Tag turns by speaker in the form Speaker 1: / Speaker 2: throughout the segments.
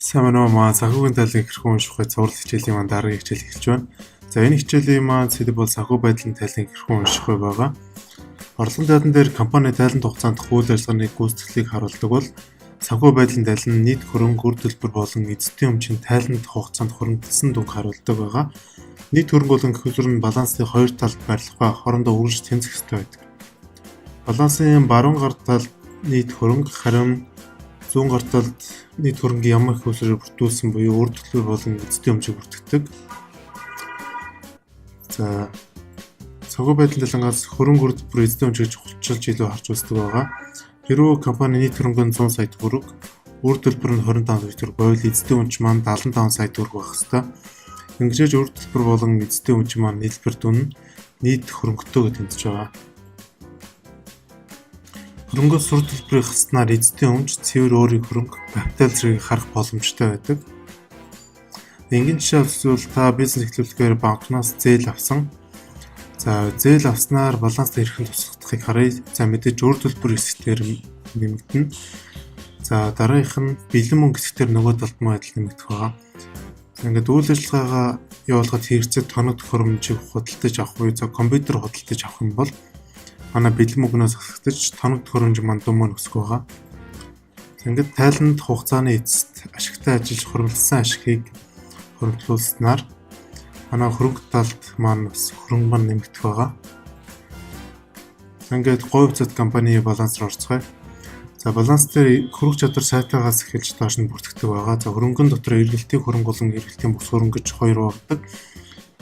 Speaker 1: Сайн байна уу маа санхүүгийн талын хэрхэн унших вэ? Зураг хичээлийн маань дараагийн хичээл эхэлж байна. За энэ хичээлийн маань сэдэв бол санхүү байдлын талын хэрхэн унших вэ байгаа. Орлогын тайлан дээр компани тайланд хугацаанд үйл ажиллагааны гүйцэтгэлийг харуулдаг бол санхүү байдлын тайлан нийт хөрөнгө үр төлбөр болон эзэдийн өмчийн тайланд хугацаанд хөрөнгөлсөн дүнг харуулдаг байгаа. Нийт хөрөнгө болон хөлбөр нь балансны хоёр талд барилах ба хоорондоо үргэлж тэнцэх ёстой байдаг. Балансын баруун гар талд нийт хөрөнгө, харин зүүн гар талд нийт хөрөнгийн ямар их хөлбөрөөр бүрдүүлсэн буюу үр төлбөр болон эзэдийн өмчийг бүртгэдэг. За санхүү байдлын талангаас хөрөнгө үр төлбөр эзэдийн өмчийг чухалчилж илүү харж үздэг байгаа. Хэрвээ компани нийт хөрөнгө нь 100 сая төгрөг, үр төлбөр нь 25 сая төгрөг байвал эзэдийн өмч маань 75 сая төгрөг байх ёстой. Ингэжээж үр төлбөр болон эзэдийн өмч маань нийлбэр дүн нь нийт хөрөнгөтэйгээ тэнцэж байгаа. Хөрөнгөө сур төлбөрийн хаснаар эзэдийн өмч цэвэр өөрийн хөрөнгө капитал зэргийг харах боломжтой байдаг. Энгийн жишээ үзвэл та бизнес эхлүүлэхээр банкнаас зээл авсан. За зээл авснаар баланст хэрхэн тусгахыг харъя. За мэдээж үр төлбөр хэсгээр нэмэгдэнэ. За дараагийнх нь бэлэн мөнгө хэсгээр нөгөө талд мөн адил нэмэгдэх байгаа. Ингээд үйл ажиллагаагаа явуулахад хэрэгцээ тоног төхөөрөмжийг худалдаж авах буюу за компьютер худалдаж авах юм бол манай бэлэн мөнгнөөс хасагдаж тоног төхөөрөмж маань дүн өсөх байгаа. Ингээд тайланд хугацааны эцэст ашигтай ажиллаж хөрвүүлсэн ашигыг хөрвүүлснээр манай хөрөнгө талд маань бас хөрөнгө маань нэмэгдэх байгаа. Ингээд говь зэт компани баланс руу орцгоё. За баланс дээр хөрөнгө чадвар сайтаагаас эхэлж доош нь бүртгэдэг байгаа. За хөрөнгөн дотор эргэлтийн хөрөнгө болон эргэлтийн бус хөрөнгө гэж хоёр багтдаг.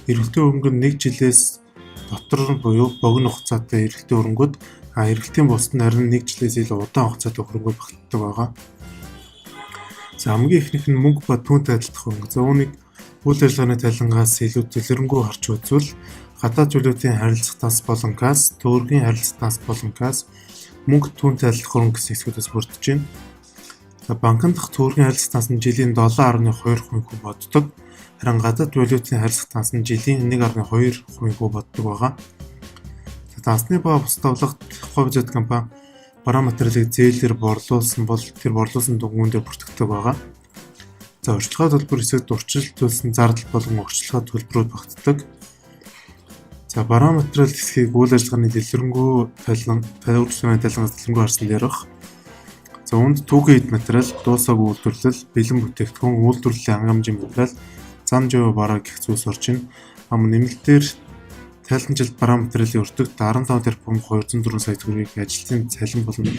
Speaker 1: Эргэлтийн хөрөнгө нь 1 жилээс дотор буюу богино хугацаатай эргэлтийн хөрөнгөд эргэлтийн бусд нь харин 1 жилээс илүү удаан хугацаатай хөрөнгөд багтдаг байгаа. За хамгийн ихнийх нь мөнгө ба түүнтэй адилдах хөрөнгө. За үүнийг үйл ажиллагааны тайлангаас илүү дэлгэрэнгүй харж үзвэл гадаад зүйлүүдийн харилцагтаас болон газ, төгрөгийн харилцагтаас болон газ, мөнгө түүнтэй адилдах хөрөнгө гэсэн хэсгүүдээс бүрдэж байна. За банкнд дах төгрөгийн харилцагтаас нь жилийн 7.2% боддог. Харин гадаад валютын харилцагтаас нь жилийн 1.2% боддог байгаа. За дансны ба бус давлагт говь зэт компани бараа материалыг зээлээр борлуулсан бол тэр борлуулсан дүнгүүндээ бүртгэдэг байгаа. За орчилгаа төлбөр хэсэгт урьдчилсан зардал болон орчилгаа төлбөрүүд багтдаг. За бараа материал хэсгийг үйл ажиллагааны дэлгэрэнгүй тайлбарлалын тайлангаас дэлгэрэнгүй харсан дээрх. За үүнд түүхийн эд материал, дуусаагүй үйлдвэрлэл, бэлэн бүтээгдэхүүн, үйлдвэрлэлийн хангамжийн материал, зам жив бараа гэх зүйлс орж ийн. Нэмэлтээр тайланжилт бараа материалын өртөгт 15 тэрбум 204 сая төгрөгийг ажилтны цалин болон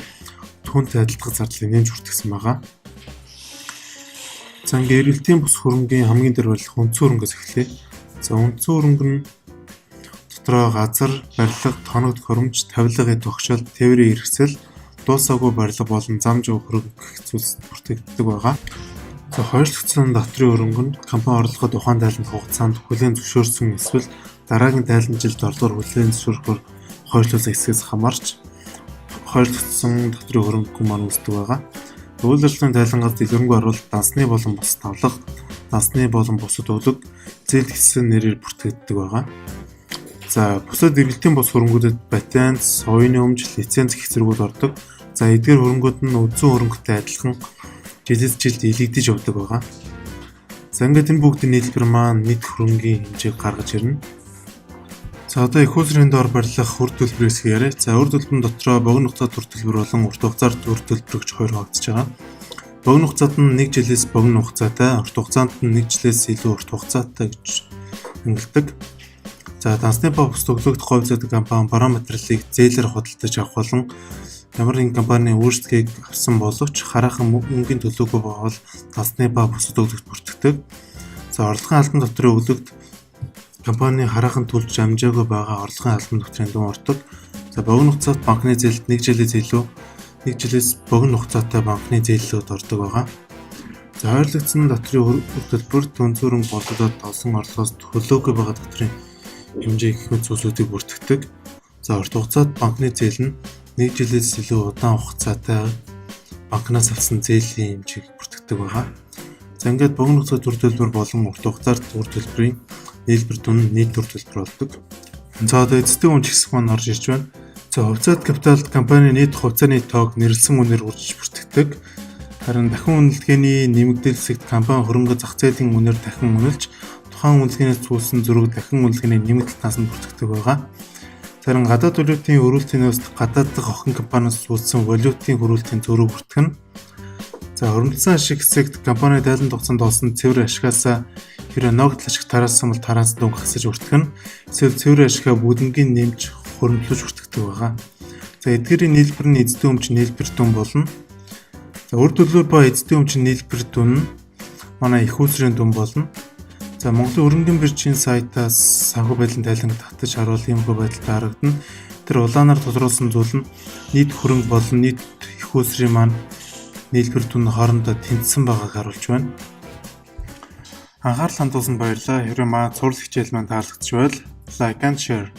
Speaker 1: түүнтэй адилдах зардлыг нэмж хүртгсэн байгаа. За ингээд эргэлтийн бус хөрөнгийн хамгийн дээр барилах үндсэн хөрөнгөөс эхлэе. За үндсэн хөрөнгө нь дотроо газар, барилга, тоног төхөөрөмж, тавилгын тогшол, тээврийн хэрэгсэл, дуусаагүй барилга болон зам жив хөрөнгө гэх зүйлс бүртгэгддэг байгаа. За хойшлогдсон дотрийн хөрөнгө нь компани орлогод ухаан тайланд хугацаанд хүлээн зөвшөөрсөн эсвэл дараагийн тайланжилт орлогоор хүлээн зөвшөөрөхөөр хойшлуулсан хэсгээс хамаарч хойшлогдсон дотрийн хөрөнгө маань үүсдэг байгаа. Үйл ажиллагааны тайлангаас дэлгэрэнгүй оруулалт, дансны болон бус тавлага, дансны болон бусад өвлөг, зээл гэсэн нэрээр бүртгэгддэг байгаа. За бусад эргэлтийн бус хөрөнгүүдэд патент, оюуны өмч, лиценз гэх зэргүүд ордог. За эдгээр хөрөнгүүд нь үндсэн хөрөнгөтэй адилхан жилээс жилд илэгдэж явдаг байгаа. За ингээд энэ бүгдийн нийлбэр маань нийт хөрөнгийн хэмжээг гаргаж ирнэ. За одоо их усрын доор барилах үр төлбөрөөс яриа. За үр төлбөрийн дотроо богино хугацаат үр төлбөр болон урт хугацаат үр төлбөр гэж хоёр хуваагдаж байгаа. Богино хугацаат нь 1 жилээс богино хугацаатай, урт хугацаанд нь 1 жилээс илүү урт хугацаатай гэж нэрлэдэг. За дансны ба бус төглөөгд говь зэт компани бараа материалыг зээлээр худалдаж авах болон ямар нэгэн компани өөрсдгийг авсан боловч хараахан мөнгөний төлөөгүй бол дансны ба бус төглөөгд бүртгэдэг. За орлогын албан дотрын өглөгд компани хараахан төлж амжаагүй байгаа орлогын албан дотрын дүн ордог. За богино хугацаат банкны зээлд 1 жилээс богино хугацаатай банкны зээлүүд ордог байгаа. За ойрлогдсон дотрын үр төлбөр түнзүүрэн болоод олсон орлогоос төлөөгүй байгаа дотрын хэмжээ гэх мэт зүйлсүүдийг бүртгэдэг. За урт хугацаат банкны зээл нь 1 жилээс илүү удаан хугацаатай банкнаас авсан зээлийн хэмжээг бүртгэдэг байгаа. За ингээд богино хугацаат үр төлбөр болон урт хугацаат үр төлбөрийн нийлбэр дүн нь нийт үр төлбөр болдог. За одоо эзэдийн өмч хэсэг маань орж ирж байна. За хувьцаат капиталд компани нийт хувьцааны тоог нэрлсэн үнээр үржиж бүртгэдэг. Харин дахин үнэлгээний нэмэгдэл хэсэгт компани хөрөнгө зах зээлийн үнээр дахин үнэлж тухайн үнэлгээнээс зүүлсэн зураг дахин үнэлгээний нэмэгдэл тасанд бүртгэдэг байгаа. Харин гадаад валютын хөрүүлтийнээс гадаад дахь охин компаниас зүүлсэн валютын хөрүүлтийн зураг бүртгэн. За хөрөнгөсөн ашиг хэсэгт компани тайлан тогтсонд олсон цэвэр ашигаас хэрэг ногдол ашиг тараасан бол тараас дүн гасаж бүртгэн. Эсвэл цэвэр ашигаа бүдэнгийн нэмж хөрөнгөлөж бүртгэдэг байгаа. За эдгээрийн нийлбэр нь эзэдийн өмч нийлбэр дүн болно. За үр төлбөр ба эзэдийн өмч нийлбэр дүн нь манай их үүсвэрийн дүн болно. За Монголын хөрөнгөний биржийн сайтаас санхүү байдлын тайланг татаж харуул иймэрхүү байдалтай харагдана. Тэр улаанаар тодруулсан зүйл нь нийт хөрөнгө болон нийт их үүсвэрийн маань нийлбэр дүн хоорондоо тэнцсэн байгааг харуулж байна. Анхаарал хандуулсанд баярлалаа. Хэрвээ манай сурал хичээл маань таалагдчих байвал like and share